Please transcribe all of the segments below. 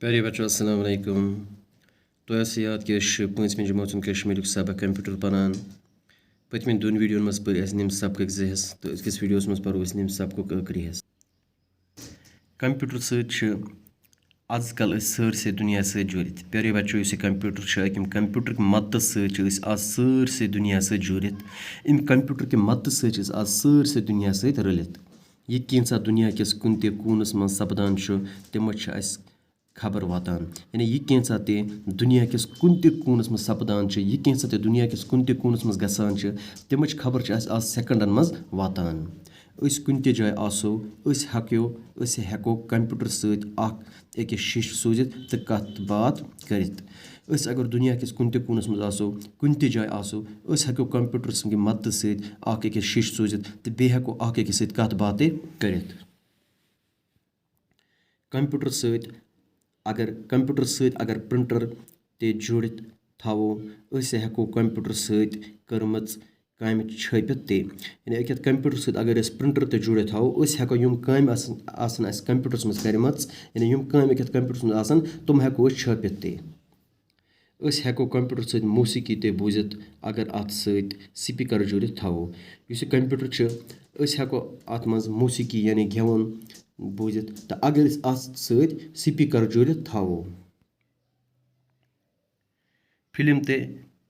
प्यारे बच्चों अस्सलाम वालेकुम। तो ऐसे याद कि 5वीं जमात कश्मीर सबक कंप्यूटर पढ़ान पत्मिन दोन वीडियो मज पर निम सबक जहस तो अकिस वीडियोस मज पढ़ो निम सबक अखरी कंप्यूटर सत आजकल सरसे दुनिया सत जुड़ित। प्यारे बच्चों इस कंप्यूटर कंप्यूटर की मदद सत आज सरसे दुनिया सत जुड़ित। अम कंप्यूटर की मदद सत आज सरसे दुनिया सत रलित। यह कैसा दुनिया किस कुन ते कूनस मज सपदान तम खबर वातान। यानी यह कैसा ते दुनिया किस कुन ते कूनस मज सपदान यह कैसा ते दुनिया किस कुन ते कूनस मज गसान तम खबर आज सेकंडन मज वातान। कुन ते जाय आसो हेको कंप्यूटर सत अकिस शिश सूजित तो कत बात करित। अगर दुनिया किस कुन ते कूनस मज आसो कुन ते जाय आसो हेको कंप्यूटर की मदद सत अकिस शिश सूजित तो बे हेको अकिस सत कत बात करित। कंप्यूटर सत अगर प्रिंटर ते जुड़ित थवो हेको कंप्यूटर सत करमच काम छापित ते। यानी अकित कंप्यूटर सत अगर प्रिंटर ते जुड़ित थवो हेको यम काम आसन कंप्यूटर मज करमच यानी यम काम अकित कंप्यूटर मज आसन तुम हेको छापित ते। हेको कंप्यूटर सत मौसीकी ते बूजित अगर अत सत स्पीकर जुड़ित थवो। इस कंप्यूटर हेको अत मज मौसीकी यानी गेवन बूजित तो अगर अत सत स्पीकर जुड़ित थवो। फिल्म ते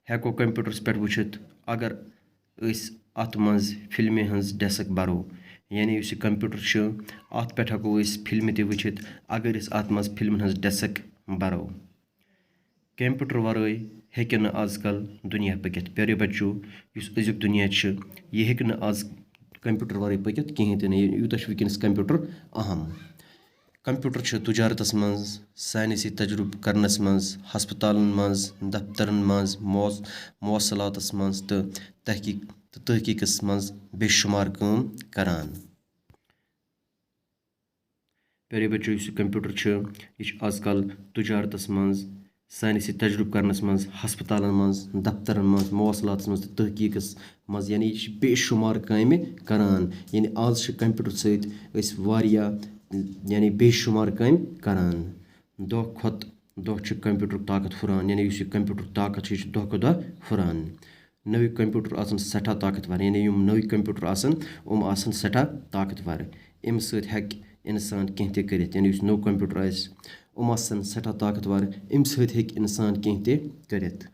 हेको कंप्यूटर पे वुचित अगर अत मज फिल्म हज डेस्क बरो। यानी इस कंप्यूटर अत पे हेको फिल्म ते वुचित अगर अत मज फिल्म हज डेस्क बरो। कंप्यूटर वराई हेक न आजकल दुनिया पकित। प्यारे बच्चों अजुक दुनिया यह हेक न आज कंप्यूटर वराई पकित कहीं ते यूत वनकस कंप्यूटर अहम। कंप्यूटर तुजारतस मज साइंसी तजुर्बे करनस मज हस्पतालन मज दफ्तरन मज मौसलातस मज तो तहकीकस मज बेशुमार काम करान। प्यारे बच्चों इस कंप्यूटर यह आजकल तुजारतस मज साइंसी तजुर्बे करनस मज हस्पतालन मज दफ्तरन मज मौसलातस मज तो तहकीकस मज यानी यह बेशुमार काम करान। यानी आज कंप्यूटर सत वारिया यानी बेशुमार काम करान। दो खत दो कंप्यूटर ताकत हुरान। यानी इस कंप्यूटर ताकत दो खो दो हुरान। नवी कंप्यूटर आसन सठा ताकतवर यानी यम नवी कंप्यूटर आसन आसन सठा ताकतवर। अम सत हेक इंसान कहीं ते करित यानी नव कंप्यूटर आसन सठा ताकतवर अम सत हेक इंसान कहीं ते करित।